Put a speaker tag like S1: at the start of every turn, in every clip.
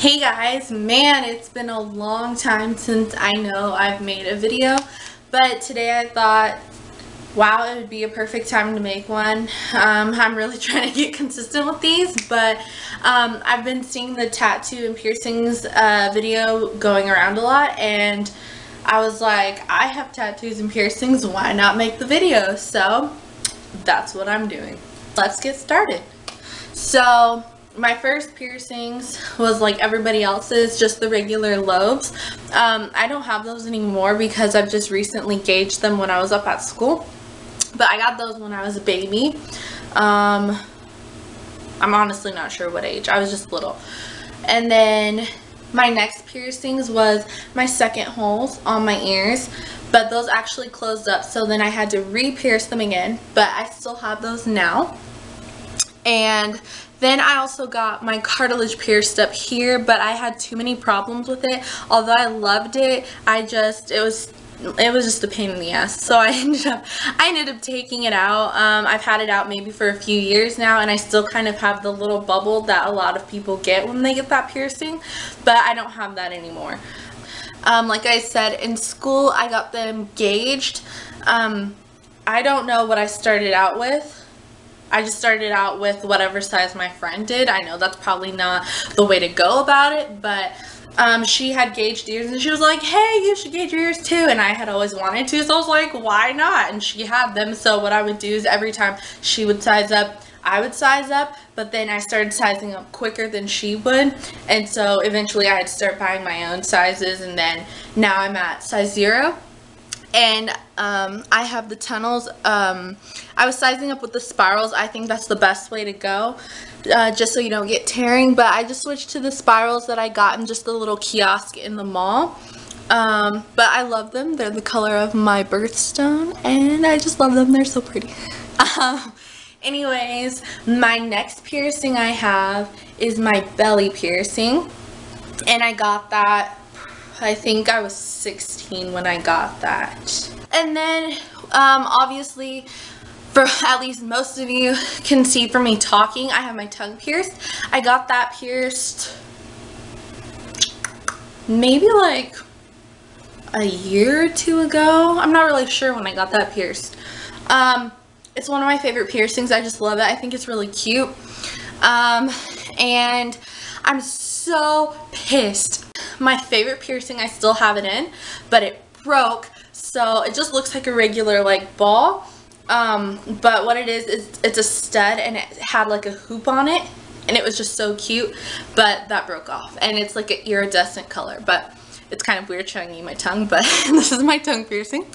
S1: Hey guys, man, it's been a long time since I know I've made a video, but today I thought, wow, it would be a perfect time to make one. I'm really trying to get consistent with these, but I've been seeing the tattoo and piercings video going around a lot, and I was like, I have tattoos and piercings, why not make the video? So that's what I'm doing. Let's get started. So my first piercings was like everybody else's, just the regular lobes. I don't have those anymore because I've just recently gauged them when I was up at school. But I got those when I was a baby. I'm honestly not sure what age. I was just little. And then my next piercings was my second holes on my ears. But those actually closed up, so then I had to re-pierce them again. But I still have those now. And then I also got my cartilage pierced up here, but I had too many problems with it. Although I loved it, it was just a pain in the ass. So I ended up taking it out. I've had it out maybe for a few years now, and I still kind of have the little bubble that a lot of people get when they get that piercing, but I don't have that anymore. Like I said, in school I got them gauged. I don't know what I started out with. I just started out with whatever size my friend did. I know that's probably not the way to go about it, but she had gauged ears and she was like, hey, you should gauge your ears too. And I had always wanted to, so I was like, why not? And she had them, so what I would do is every time she would size up, I would size up, but then I started sizing up quicker than she would, and so eventually I had to start buying my own sizes, and then now I'm at size 0. And I have the tunnels. I was sizing up with the spirals. I think that's the best way to go, just so you don't get tearing. But I just switched to the spirals that I got in just a little kiosk in the mall. But I love them. They're the color of my birthstone, and I just love them. They're so pretty. Anyways, my next piercing I have is my belly piercing, and I got that, I think I was 16 when I got that. And then obviously, for at least most of you can see from me talking, I have my tongue pierced. I got that pierced maybe like a year or two ago. I'm not really sure when I got that pierced. It's one of my favorite piercings. I just love it. I think it's really cute. And I'm so pissed. My favorite piercing, I still have it in, but it broke, so it just looks like a regular like ball. But what it is it's a stud, and it had like a hoop on it, and it was just so cute, but that broke off, and it's like an iridescent color. But it's kind of weird showing you my tongue, but this is my tongue piercing.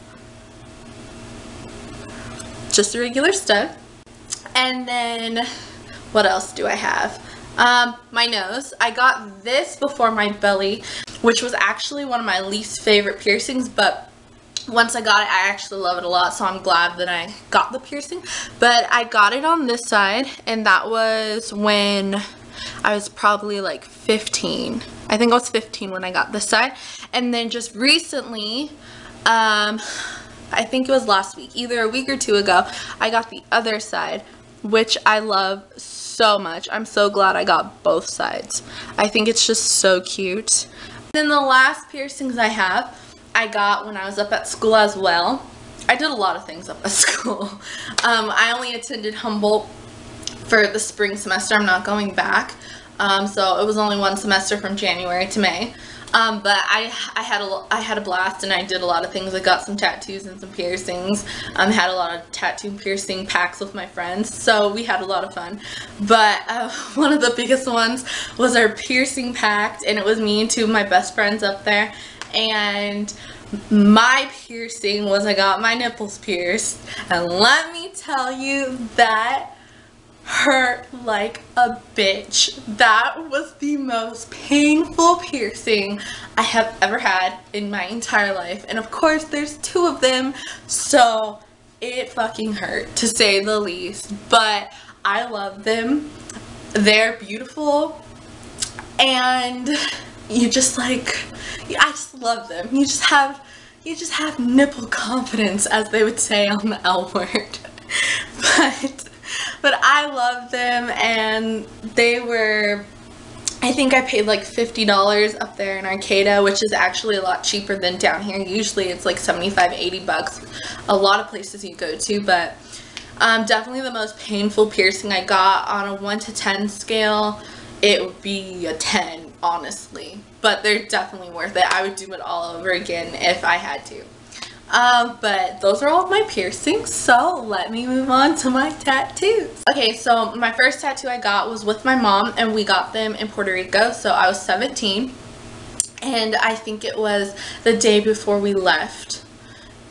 S1: Just a regular stud. And then what else do I have? My nose. I got this before my belly, which was actually one of my least favorite piercings, but once I got it, I actually love it a lot, so I'm glad that I got the piercing. But I got it on this side, and that was when I was probably like 15. I think I was 15 when I got this side. And then just recently, I think it was last week, either a week or two ago, I got the other side, which I love so much. I'm so glad I got both sides. I think it's just so cute. Then the last piercings I have, I got when I was up at school as well. I did a lot of things up at school. I only attended Humboldt for the spring semester. I'm not going back. So it was only one semester from January to May. But I had a blast, and I did a lot of things. I got some tattoos and some piercings. Had a lot of tattoo and piercing packs with my friends, so we had a lot of fun. But one of the biggest ones was our piercing pact, and it was me and two of my best friends up there. And my piercing was I got my nipples pierced, and let me tell you, that hurt like a bitch. That was the most painful piercing I have ever had in my entire life, and of course there's two of them, so it fucking hurt, to say the least. But I love them. They're beautiful, and you just like, I just love them. You just have nipple confidence, as they would say on the L word. But I love them, and they were I think I paid like $50 up there in Arcata, which is actually a lot cheaper than down here. Usually it's like 75, 80 bucks. A lot of places you go to, but definitely the most painful piercing I got on a 1 to 10 scale. It would be a 10, honestly. But they're definitely worth it. I would do it all over again if I had to. But those are all of my piercings, so let me move on to my tattoos. Okay, so my first tattoo I got was with my mom, and we got them in Puerto Rico, so I was 17, and I think it was the day before we left,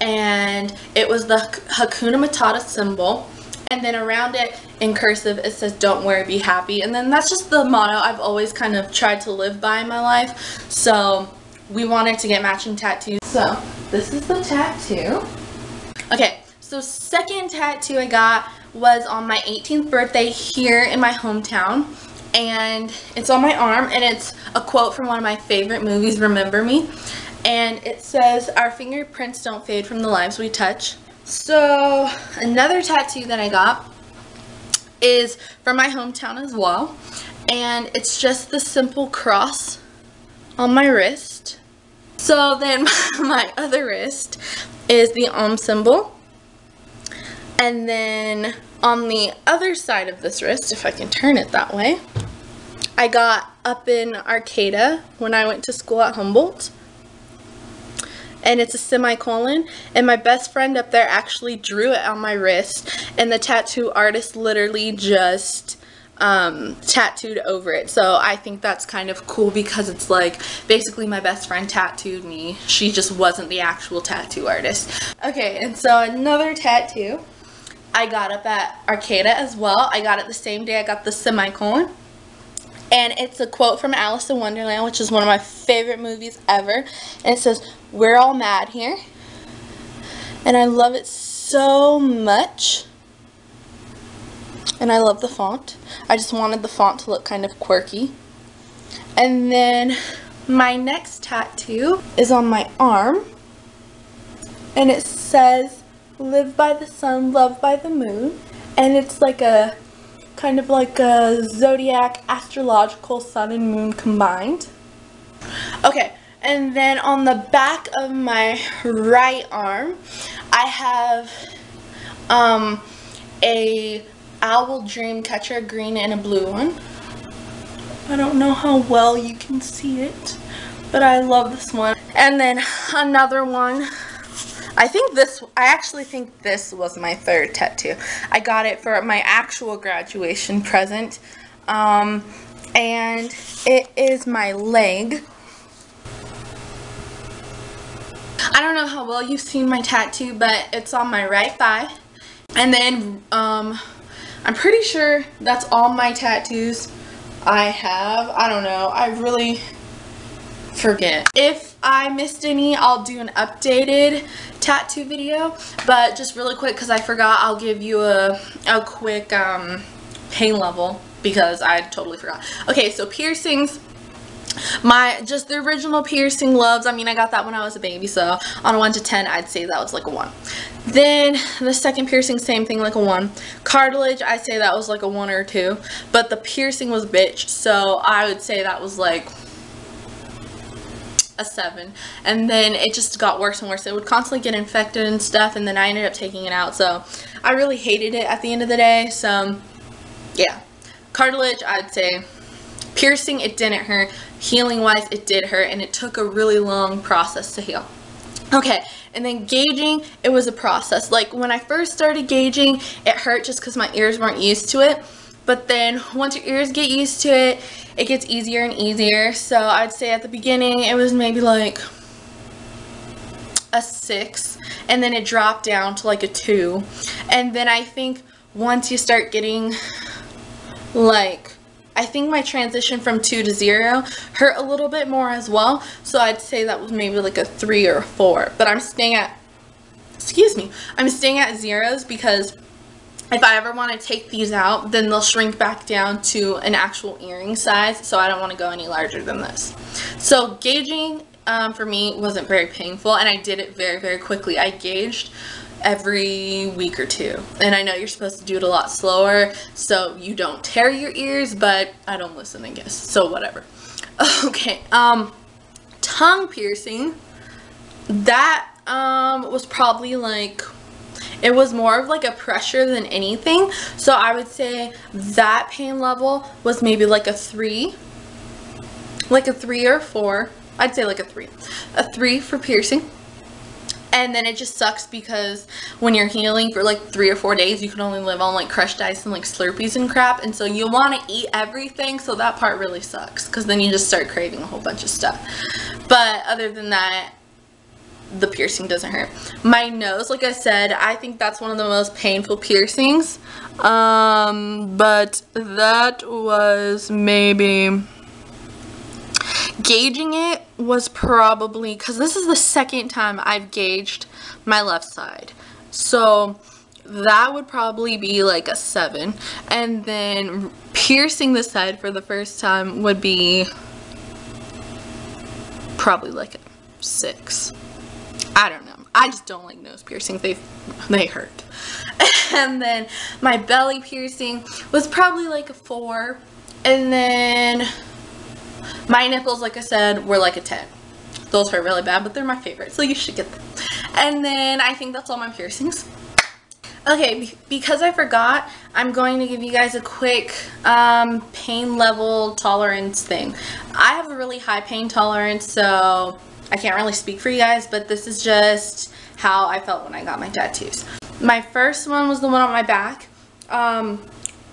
S1: and it was the Hakuna Matata symbol, and then around it in cursive it says "Don't worry, be happy," and then that's just the motto I've always kind of tried to live by in my life, so we wanted to get matching tattoos. So this is the tattoo. Okay, so second tattoo I got was on my 18th birthday here in my hometown, and it's on my arm, and it's a quote from one of my favorite movies, Remember Me, and it says, "Our fingerprints don't fade from the lives we touch." So another tattoo that I got is from my hometown as well, and it's just the simple cross on my wrist. So then my other wrist is the symbol, and then on the other side of this wrist, if I can turn it that way, I got up in Arcata when I went to school at Humboldt, and it's a semicolon, and my best friend up there actually drew it on my wrist, and the tattoo artist literally just tattooed over it. So I think that's kind of cool because it's like basically my best friend tattooed me. She just wasn't the actual tattoo artist. Okay, and so another tattoo I got up at Arcata as well. I got it the same day I got the semicolon, and it's a quote from Alice in Wonderland, which is one of my favorite movies ever, and it says, "We're all mad here," and I love it so much. And I love the font. I just wanted the font to look kind of quirky. And then my next tattoo is on my arm, and it says, "Live by the sun, love by the moon," and it's like a kind of like a zodiac astrological sun and moon combined. Okay, and then on the back of my right arm I have a owl dream catcher, green and a blue one. I don't know how well you can see it, but I love this one. And then another one, I actually think this was my third tattoo. I got it for my actual graduation present, and it is my leg. I don't know how well you've seen my tattoo, but it's on my right thigh. And then I'm pretty sure that's all my tattoos I have. I don't know. I really forget. If I missed any, I'll do an updated tattoo video. But just really quick, because I forgot, I'll give you a quick pain level, because I totally forgot. Okay, so piercings. Just the original piercing loves, I mean, I got that when I was a baby, so on a 1 to 10 I'd say that was like a 1. Then the second piercing, same thing, like a 1. Cartilage, I'd say that was like a 1 or 2, but the piercing was bitch, so I would say that was like a 7. And then it just got worse and worse. It would constantly get infected and stuff, and then I ended up taking it out, so I really hated it at the end of the day. So yeah, cartilage, I'd say. Piercing, it didn't hurt. Healing wise, it did hurt, and it took a really long process to heal. Okay, and then gauging, it was a process. Like when I first started gauging, it hurt just because my ears weren't used to it. But then once your ears get used to it, it gets easier and easier. So I'd say at the beginning, it was maybe like a 6, and then it dropped down to like a 2. And then I think once you start getting like, I think my transition from 2 to 0 hurt a little bit more as well. So I'd say that was maybe like a 3 or a 4. But I'm staying at, I'm staying at 0s because if I ever want to take these out, then they'll shrink back down to an actual earring size. So I don't want to go any larger than this. So gauging for me wasn't very painful, and I did it very, very quickly. I gauged every week or two. And I know you're supposed to do it a lot slower so you don't tear your ears, but I don't listen, I guess, so whatever. Okay, tongue piercing, that was probably like, it was more of like a pressure than anything, so I would say that pain level was maybe like a 3, like a 3 or 4. I'd say like a 3 for piercing. And then it just sucks because when you're healing for like 3 or 4 days, you can only live on like crushed ice and like Slurpees and crap. And so you want to eat everything. So that part really sucks because then you just start craving a whole bunch of stuff. But other than that, the piercing doesn't hurt. My nose, like I said, I think that's one of the most painful piercings. But that was maybe... Gauging it was probably, because this is the second time I've gauged my left side, so that would probably be like a 7. And then piercing this side for the first time would be probably like a 6. I don't know, I just don't like nose piercings, they hurt. And then my belly piercing was probably like a 4. And then my nipples, like I said, were like a 10. Those hurt really bad, but they're my favorite, so you should get them. And then I think that's all my piercings. Okay, because I forgot, I'm going to give you guys a quick pain level tolerance thing. I have a really high pain tolerance, so I can't really speak for you guys, but this is just how I felt when I got my tattoos. My first one was the one on my back.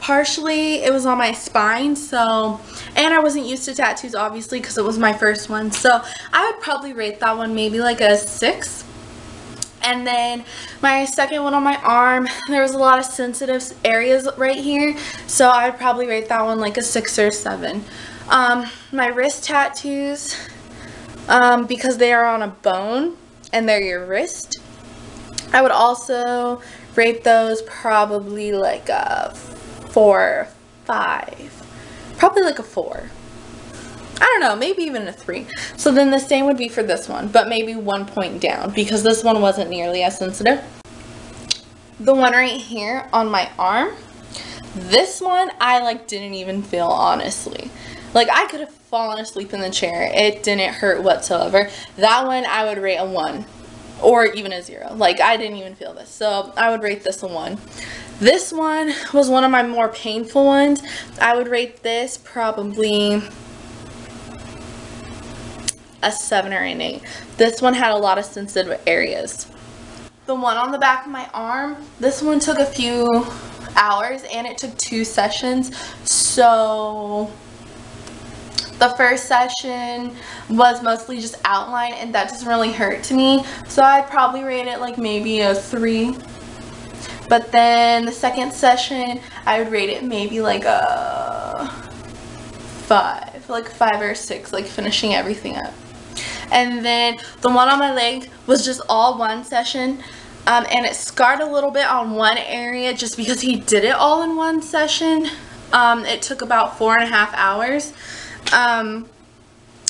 S1: Partially it was on my spine, so, and I wasn't used to tattoos obviously because it was my first one, so I would probably rate that one maybe like a 6. And then my second one on my arm, there was a lot of sensitive areas right here, so I would probably rate that one like a 6 or 7. My wrist tattoos, because they are on a bone and they're your wrist, I would also rate those probably like a 4 or 5, probably like a 4. I don't know, maybe even a 3. So then the same would be for this one, but maybe 1 point down because this one wasn't nearly as sensitive. The one right here on my arm, this one I like didn't even feel, honestly. Like I could have fallen asleep in the chair, it didn't hurt whatsoever. That one I would rate a 1 or even a 0. Like I didn't even feel this, so I would rate this a 1. This one was one of my more painful ones. I would rate this probably a 7 or an 8. This one had a lot of sensitive areas. The one on the back of my arm, this one took a few hours and it took 2 sessions. So the first session was mostly just outline and that doesn't really hurt to me. So I'd probably rate it like maybe a 3. But then the second session, I would rate it maybe like a 5, like 5 or 6, like finishing everything up. And then the one on my leg was just all one session, and it scarred a little bit on one area just because he did it all in one session. It took about 4.5 hours.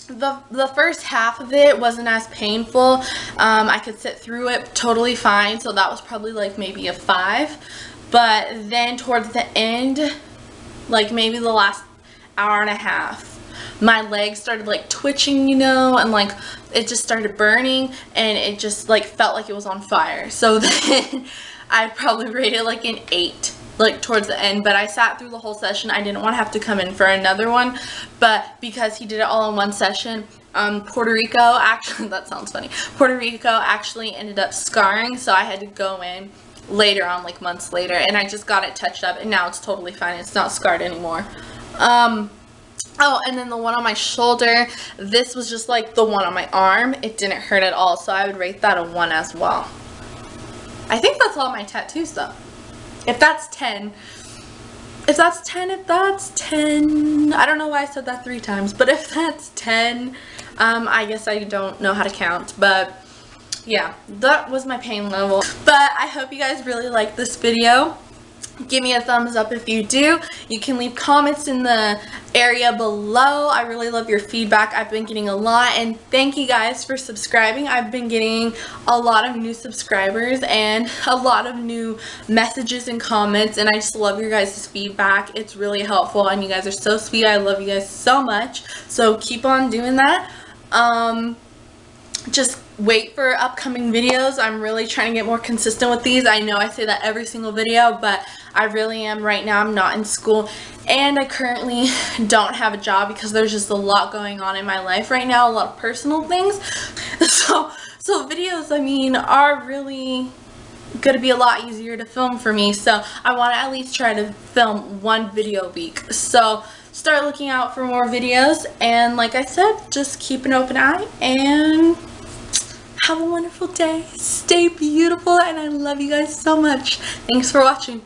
S1: The first half of it wasn't as painful. I could sit through it totally fine, so that was probably like maybe a 5. But then towards the end, like maybe the last hour and a half, my legs started like twitching, you know, and like it just started burning and it just like felt like it was on fire. So then I'd probably rate it like an 8. Like towards the end, but I sat through the whole session. I didn't want to have to come in for another one, but because he did it all in one session, Puerto Rico actually, that sounds funny, Puerto Rico actually ended up scarring, so I had to go in later on, like months later, and I just got it touched up and now it's totally fine. It's not scarred anymore. Oh, and then the one on my shoulder, this was just like the one on my arm. It didn't hurt at all, so I would rate that a 1 as well. I think that's all my tattoos though. If that's 10, I don't know why I said that 3 times, but if that's 10, I guess I don't know how to count, but yeah, that was my pain level. But I hope you guys really liked this video. Give me a thumbs up if you do. You can leave comments in the area below. I really love your feedback. I've been getting a lot, and thank you guys for subscribing. I've been getting a lot of new subscribers and a lot of new messages and comments, and I just love your guys' feedback. It's really helpful, and you guys are so sweet. I love you guys so much, so keep on doing that. Just wait for upcoming videos. I'm really trying to get more consistent with these. I know I say that every single video, but I really am. Right now I'm not in school, and I currently don't have a job because there's just a lot going on in my life right now, a lot of personal things. So videos, I mean, are really going to be a lot easier to film for me, so I want to at least try to film one video a week. So start looking out for more videos, and like I said, just keep an open eye and have a wonderful day. Stay beautiful, and I love you guys so much. Thanks for watching.